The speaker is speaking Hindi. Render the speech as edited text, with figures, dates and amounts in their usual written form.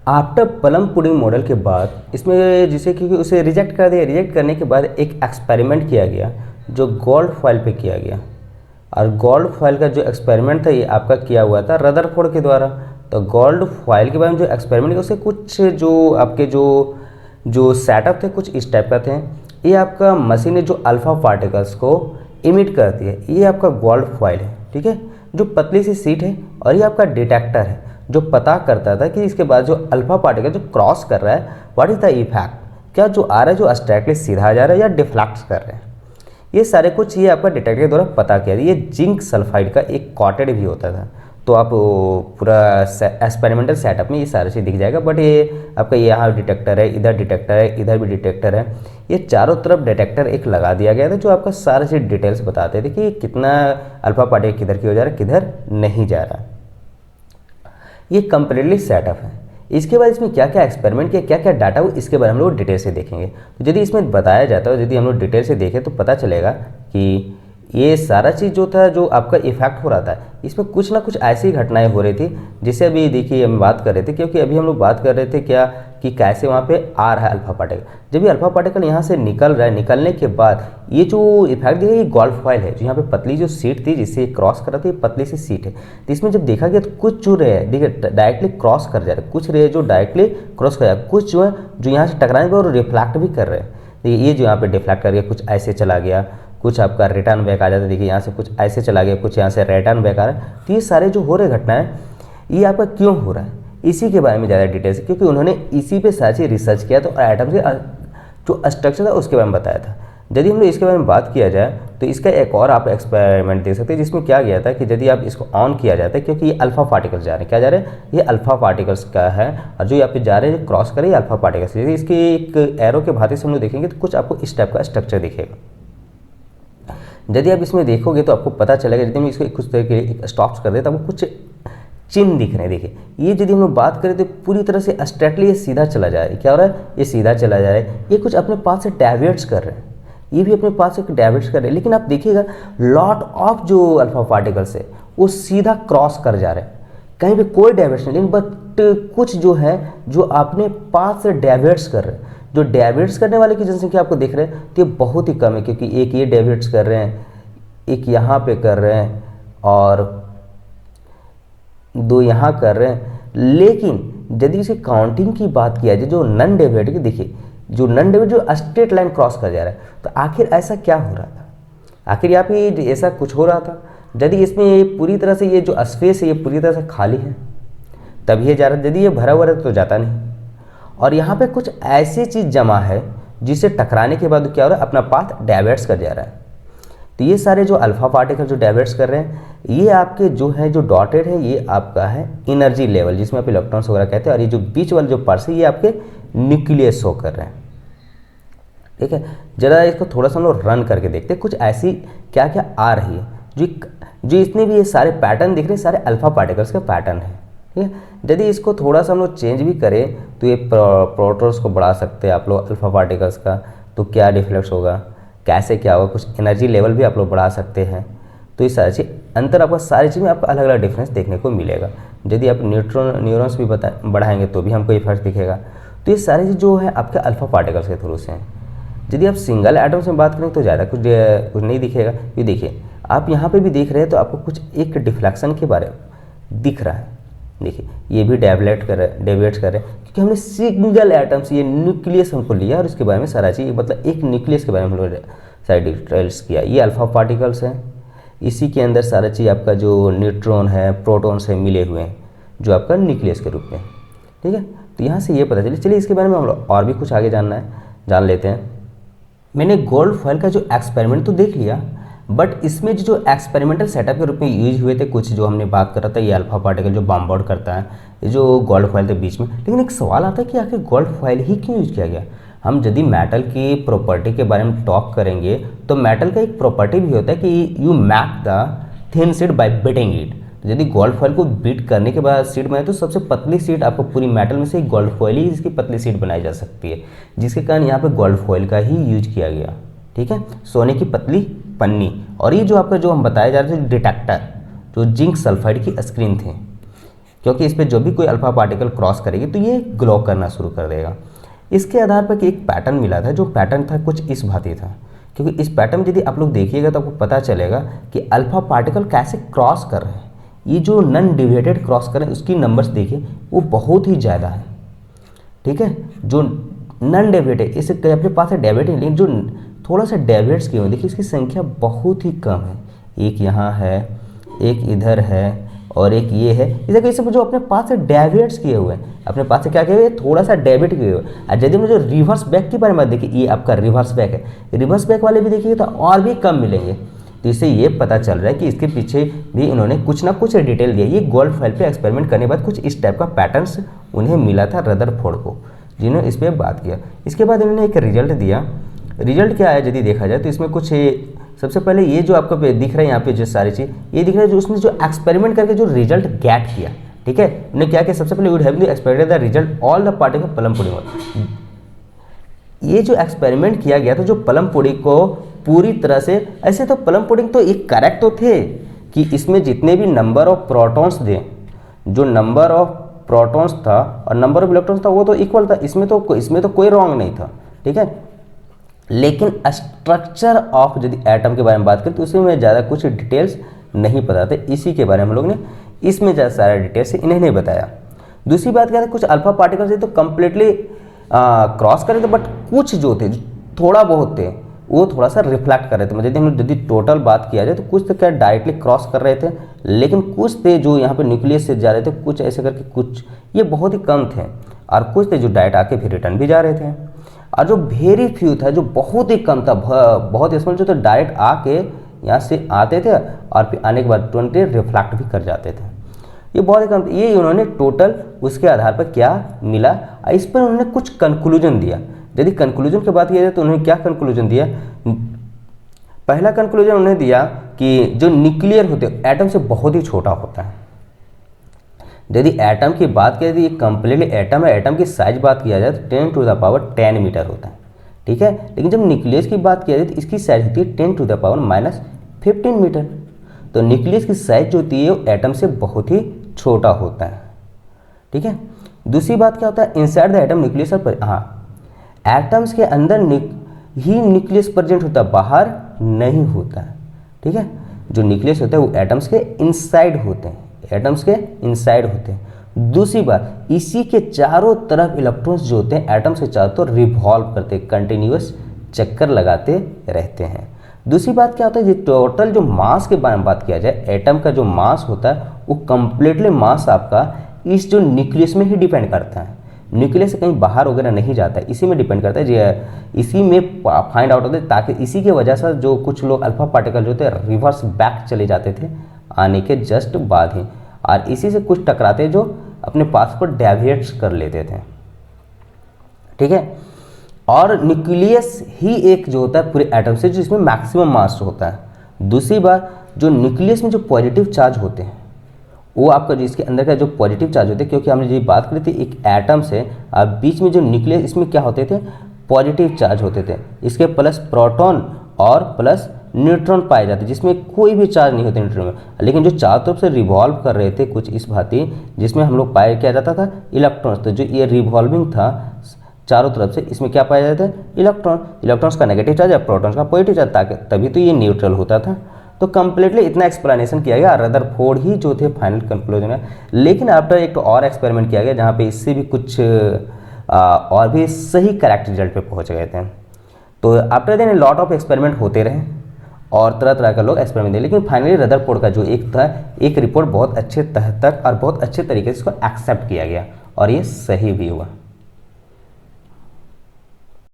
आफ्टर प्लम पुडिंग मॉडल के बाद इसमें जिसे क्योंकि उसे रिजेक्ट कर दिया, रिजेक्ट करने के बाद एक एक्सपेरिमेंट किया गया जो गोल्ड फॉइल पे किया गया। और गोल्ड फॉइल का जो एक्सपेरिमेंट था ये आपका किया हुआ था रदरफोर्ड के द्वारा। तो गोल्ड फॉइल के बारे में जो एक्सपेरिमेंट किया उससे कुछ जो आपके जो जो सेटअप थे कुछ इस टाइप का थे। ये आपका मशीन है जो अल्फ़ा पार्टिकल्स को इमिट करती है। ये आपका गोल्ड फॉइल है, ठीक है, जो पतली सी शीट है। और ये आपका डिटेक्टर है जो पता करता था कि इसके बाद जो अल्फ़ा पार्टिकल जो क्रॉस कर रहा है व्हाट इज़ द इफेक्ट, क्या जो आ रहा है जो स्ट्रेटली सीधा जा रहा है या डिफ्लेक्ट कर रहे हैं। ये सारे कुछ ये आपका डिटेक्टर के द्वारा पता किया। ये जिंक सल्फाइड का एक कॉटेड भी होता था। तो आप पूरा एक्सपेरिमेंटल सेटअप में ये सारी चीज़ दिख जाएगा। बट ये आपका यहाँ डिटेक्टर है, इधर डिटेक्टर है, इधर भी डिटेक्टर है। ये चारों तरफ डिटेक्टर एक लगा दिया गया था जो आपका सारा चीज़ डिटेल्स बताते थे कि कितना अल्फा पार्टिकल किधर की हो जा रहा है, किधर नहीं जा रहा। ये कंप्लीटली सेटअप है। इसके बाद इसमें क्या क्या एक्सपेरिमेंट किया, क्या क्या डाटा हो, इसके बारे में हम लोग डिटेल से देखेंगे। तो यदि इसमें बताया जाता है, यदि हम लोग डिटेल से देखें तो पता चलेगा कि ये सारा चीज़ जो था जो आपका इफेक्ट हो रहा था इसमें कुछ ना कुछ ऐसी घटनाएं हो रही थी जिससे अभी देखिए हम बात कर रहे थे। क्योंकि अभी हम लोग बात कर रहे थे क्या कि कैसे वहाँ पे आ रहा है अल्फा पार्टिकल। जब ये अल्फा पार्टिकल यहाँ से निकल रहा है, निकलने के बाद ये जो इफेक्ट दिया ये गोल्ड फॉइल है जो यहाँ पे पतली जो सीट थी जिससे क्रॉस कर रहा था, ये पतली सी सीट है। तो इसमें जब देखा गया तो कुछ जो रहे देखिए डायरेक्टली क्रॉस कर जा रहे, कुछ रहे जो डायरेक्टली क्रॉस कर जा रहे, कुछ जो है जो यहाँ से टकराने पर रिफ्लेक्ट भी कर रहे हैं। ये जो यहाँ पे डिफ्लेक्ट कर गया, कुछ ऐसे चला गया, कुछ आपका रिटर्न बैक आ जाता है। देखिए यहाँ से कुछ ऐसे चला गया, कुछ यहाँ से रिटर्न बैक आ रहा है। तो ये सारे जो हो रहे घटनाएं ये आपका क्यों हो रहा है इसी के बारे में ज़्यादा डिटेल्स, क्योंकि उन्होंने इसी पे सारी रिसर्च किया तो एटम के जो स्ट्रक्चर था उसके बारे में बताया था। यदि हम लोग इसके बारे में बात किया जाए तो इसका एक और आप एक्सपेरिमेंट देख सकते हैं जिसमें क्या गया था कि यदि आप इसको ऑन किया जाता है, क्योंकि ये अल्फा पार्टिकल्स जा रहे हैं, क्या जा रहे हैं, ये अल्फा पार्टिकल्स का है। और जो यहाँ पे जा रहे हैं क्रॉस कर रहे हैं अल्फा पार्टिकल्स। यदि इसकी एक एरो के भांति से हम लोग देखेंगे तो कुछ आपको इस टाइप का स्ट्रक्चर दिखेगा। यदि आप इसमें देखोगे तो आपको पता चलेगा, यदि हम इसको कुछ तरह के स्टॉप्स कर दे तो आपको कुछ चिन्ह दिख रहे हैं। देखिए ये यदि हम लोग बात करें तो पूरी तरह से स्ट्रेटली ये सीधा चला जा रहा है। क्या हो रहा है, ये सीधा चला जा रहा है। ये कुछ अपने पास से डाइवर्ट्स कर रहे हैं, ये भी अपने पास से डाइवर्ट्स कर रहे हैं। लेकिन आप देखिएगा लॉट ऑफ जो अल्फा पार्टिकल्स है वो सीधा क्रॉस कर जा रहे हैं, कहीं पे कोई डाइवर्ट्स नहीं। लेकिन बट कुछ जो है जो अपने पास से डाइवर्ट्स कर रहे हैं। जो डाइवर्ट्स करने वाले की जनसंख्या आपको देख रहे हैं तो ये बहुत ही कम है, क्योंकि एक ये डाइवर्ट्स कर रहे हैं, एक यहाँ पे कर रहे हैं और दो यहाँ कर रहे हैं। लेकिन यदि इसे काउंटिंग की बात किया जाए जो नन डेविएट की, देखिए जो नन डेविएट जो स्ट्रेट लाइन क्रॉस कर जा रहा है, तो आखिर ऐसा क्या हो रहा था, आखिर यहाँ पे ऐसा कुछ हो रहा था। यदि इसमें ये पूरी तरह से ये जो स्पेस है ये पूरी तरह से खाली है तभी ये जा रहा है, यदि ये भरा हुआ है तो जाता नहीं। और यहाँ पे कुछ ऐसी चीज़ जमा है जिसे टकराने के बाद क्या हो रहा है, अपना पाथ डाइवर्ट्स कर जा रहा है। तो ये सारे जो अल्फा पार्टिकल जो डाइवर्ट्स कर रहे हैं ये आपके जो है जो डॉटेड है ये आपका है एनर्जी लेवल जिसमें आप इलेक्ट्रॉन्स वगैरह कहते हैं। और ये जो बीच वाले जो पार्ट्स है ये आपके न्यूक्लियस शो कर रहे हैं। ठीक है, जरा इसको थोड़ा सा हम लोग रन करके देखते हैं कुछ ऐसी क्या क्या आ रही है। जो इसमें भी ये सारे पैटर्न दिख रहे हैं सारे अल्फा पार्टिकल्स के पैटर्न है। ठीक है, यदि इसको थोड़ा सा हम लोग चेंज भी करें तो ये प्रोटॉन्स को बढ़ा सकते हैं आप लोग अल्फा पार्टिकल्स का, तो क्या डिफ्लेक्ट होगा, कैसे क्या होगा, कुछ एनर्जी लेवल भी आप लोग बढ़ा सकते हैं। तो ये सारी चीज़ अंतर आपका सारी चीज़ में आपको अलग अलग डिफरेंस देखने को मिलेगा। यदि आप न्यूरॉन्स भी बढ़ाएंगे तो भी हमको इफेक्ट दिखेगा। तो ये सारी चीज़ जो है आपके अल्फा पार्टिकल्स के थ्रू से हैं। यदि आप सिंगल एटम्स में बात करें तो ज़्यादा कुछ नहीं दिखेगा। ये देखिए आप यहाँ पे भी देख रहे हैं तो आपको कुछ एक डिफ्लेक्शन के बारे में दिख रहा है। देखिए ये भी डेविएट कर रहे हैं क्योंकि हमने सिंगल एटम्स ये न्यूक्लियस हमको लिया और इसके बारे में सारा चीज़ मतलब एक न्यूक्लियस के बारे में हम लोग सारी डिटेल्स किया। ये अल्फा पार्टिकल्स हैं, इसी के अंदर सारा चीज़ आपका जो न्यूट्रॉन है प्रोटॉन्स है मिले हुए हैं जो आपका न्यूक्लियस के रूप में। ठीक है, तो यहाँ से ये पता चलिए इसके बारे में हम लोग और भी कुछ आगे जान लेते हैं। मैंने गोल्ड फॉइल का जो एक्सपेरिमेंट तो देख लिया, बट इसमें जो एक्सपेरिमेंटल सेटअप के रूप में यूज हुए थे कुछ जो हमने बात करा था ये अल्फा पार्टिकल जो बॉम्बार्ड करता है, ये जो गोल्ड फॉइल थे बीच में। लेकिन एक सवाल आता है कि आखिर गोल्ड फॉइल ही क्यों यूज किया गया। हम यदि मेटल की प्रॉपर्टी के बारे में टॉक करेंगे तो मेटल का एक प्रॉपर्टी भी होता है कि you make the thin sheet by beating it. यदि गोल्ड फॉइल को बीट करने के बाद शीट बने तो सबसे पतली शीट आपको पूरी मेटल में से गोल्ड फॉइल ही इसकी पतली शीट बनाई जा सकती है, जिसके कारण यहाँ पे गोल्ड फॉइल का ही यूज किया गया। ठीक है, सोने की पतली पन्नी। और ये जो आपका जो हम बताया जा रहे थे डिटेक्टर जो जिंक सल्फाइड की स्क्रीन थे, क्योंकि इस पर जो भी कोई अल्फा पार्टिकल क्रॉस करेगी तो ये ग्लो करना शुरू कर देगा। इसके आधार पर कि एक पैटर्न मिला था, जो पैटर्न था कुछ इस भांति था, क्योंकि इस पैटर्न में यदि आप लोग देखिएगा तो आपको पता चलेगा कि अल्फा पार्टिकल कैसे क्रॉस कर रहे हैं। ये जो नॉन डेविएटेड क्रॉस कर रहे हैं उसकी नंबर्स देखिए वो बहुत ही ज़्यादा है, ठीक है। जो नॉन डेविएटेड, इससे अपने पास है डेविएटेड, लेकिन जो थोड़ा सा डेविएट्स किए हुए देखिए इसकी संख्या बहुत ही कम है। एक यहाँ है, एक इधर है और एक ये है। इसे कैसे जो अपने पास से डेविएट्स किए हुए हैं, अपने पास से क्या किए हुए, थोड़ा सा डेविएट किए हुए। और यदि हम जो रिवर्स बैक के बारे में देखिए, ये आपका रिवर्स बैक है, रिवर्स बैक वाले भी देखिए तो और भी कम मिलेंगे। तो इससे ये पता चल रहा है कि इसके पीछे भी इन्होंने कुछ ना कुछ डिटेल दिया। ये गोल्ड फॉइल पे एक्सपेरिमेंट करने के बाद कुछ इस टाइप का पैटर्न्स उन्हें मिला था रदरफोर्ड को, जिन्होंने इस पर बात किया। इसके बाद इन्होंने एक रिजल्ट दिया। रिजल्ट क्या है यदि देखा जाए तो इसमें कुछ सबसे पहले ये जो आपको दिख रहा है यहाँ पे जो सारी चीज़ ये दिख रहा है, जो उसने जो एक्सपेरिमेंट करके जो रिजल्ट गेट किया, ठीक है, उन्होंने क्या किया, सबसे पहले would have expected the result all the particle plum pudding. ये जो एक्सपेरिमेंट किया गया था जो प्लम पुडिंग को पूरी तरह से, ऐसे तो प्लम पुडिंग तो एक करेक्ट तो थे कि इसमें जितने भी नंबर ऑफ प्रोटॉन्स थे, जो नंबर ऑफ प्रोटॉन्स था और नंबर ऑफ इलेक्ट्रॉन्स था वो तो इक्वल था, इसमें तो कोई रॉन्ग नहीं था, ठीक है। लेकिन स्ट्रक्चर ऑफ यदि एटम के बारे में बात करें तो उसमें ज़्यादा कुछ डिटेल्स नहीं पता थे। इसी के बारे में हम लोग ने इसमें ज़्यादा सारा डिटेल्स इन्हें नहीं बताया। दूसरी बात क्या है, कुछ अल्फा पार्टिकल्स थे तो कम्प्लीटली क्रॉस कर रहे थे, बट कुछ जो थे थोड़ा बहुत थे वो थोड़ा सा रिफ्लेक्ट कर रहे थे। मतलब यदि टोटल बात किया जाए तो कुछ तो क्या डायरेक्टली क्रॉस कर रहे थे, लेकिन कुछ थे जो यहाँ पे न्यूक्लियस से जा रहे थे, कुछ ऐसे करके, कुछ ये बहुत ही कम थे, और कुछ थे जो डायरेक्ट आके फिर रिटर्न भी जा रहे थे। और जो वेरी फ्यू था जो बहुत ही कम था, बहुत स्मॉल, जो तो डायरेक्ट आके यहाँ से आते थे और फिर आने के बाद तुरंत रिफ्लेक्ट भी कर जाते थे। ये बहुत ही कम था। ये उन्होंने टोटल उसके आधार पर क्या मिला, इस पर उन्होंने कुछ कंक्लूजन दिया। यदि कंक्लूजन की बात किया जाए तो उन्होंने क्या कंक्लूजन दिया, पहला कंक्लूजन उन्होंने दिया कि जो न्यूक्लियर होते हैं एटम से बहुत ही छोटा होता है। यदि एटम की बात किया जाए, कंप्लीटली एटम है, एटम की साइज बात किया जाए तो 10⁻10 मीटर होता है, ठीक है। लेकिन जब न्यूक्लियस की बात किया जाए तो इसकी साइज होती है 10⁻−15 मीटर। तो न्यूक्लियस की साइज जो होती है वो एटम से बहुत ही छोटा होता है, ठीक है। दूसरी बात क्या होता है, inside the atom nucleus, atoms के अंदर ही न्यूक्लियस प्रेजेंट होता है, बाहर नहीं होता है, ठीक है। जो न्यूक्लियस होता है वो एटम्स के इनसाइड होते हैं, एटम्स के इनसाइड होते हैं। दूसरी बात, इसी के चारों तरफ इलेक्ट्रॉन्स जो होते हैं एटम्स के चारों तरफ रिवॉल्व करते हैं, कंटिन्यूअस चक्कर लगाते रहते हैं। दूसरी बात क्या होता है, ये टोटल जो मास के बारे में बात किया जाए, एटम का जो मास होता है वो कंप्लीटली मास आपका इस जो न्यूक्लियस में ही डिपेंड करता है, न्यूक्लियस से कहीं बाहर वगैरह नहीं जाता है, इसी में डिपेंड करता है, जो इसी में फाइंड आउट होता है। ताकि इसी की वजह से जो कुछ लोग अल्फा पार्टिकल जो थे रिवर्स बैक चले जाते थे आने के जस्ट बाद ही, और इसी से कुछ टकराते जो अपने पास को डेविएट्स कर लेते थे, ठीक है। और न्यूक्लियस ही एक जो होता है पूरे एटम से जिसमें मैक्सिमम मास होता है। दूसरी बात, जो न्यूक्लियस में जो पॉजिटिव चार्ज होते हैं वो आपका जो इसके अंदर का जो पॉजिटिव चार्ज होते हैं, क्योंकि हमने जो बात करी थी एक एटम से और बीच में जो न्यूक्लियस, इसमें क्या होते थे, पॉजिटिव चार्ज होते थे। इसके प्लस प्रोटॉन और प्लस न्यूट्रॉन पाए जाते, जिसमें कोई भी चार्ज नहीं होते न्यूट्रॉन में, लेकिन जो चारों तरफ से रिवॉल्व कर रहे थे कुछ इस भांति, जिसमें हम लोग पाया किया जाता था इलेक्ट्रॉन्स। तो जो ये रिवॉल्विंग था चारों तरफ से, इसमें क्या पाया जाता है, इलेक्ट्रॉन्स का नेगेटिव चार्ज या प्रोटॉन्स का पॉजिटिव चार्ज, ताकि तभी तो ये न्यूट्रल होता था। तो कंप्लीटली इतना एक्सप्लेनेशन किया गया, रदरफोर्ड ही जो थे फाइनल कंक्लूजन है। लेकिन आफ्टर एक तो और एक्सपेरिमेंट किया गया जहाँ पे इससे भी कुछ और भी सही करेक्ट रिजल्ट पे पहुँच गए थे। तो after then lot of experiment होते रहे और तरह तरह का लोग एक्सपेरिमेंट दिए, लेकिन फाइनली रदरफोर्ड का जो एक था एक रिपोर्ट बहुत अच्छे तह तक और बहुत अच्छे तरीके से इसको एक्सेप्ट किया गया और ये सही भी हुआ।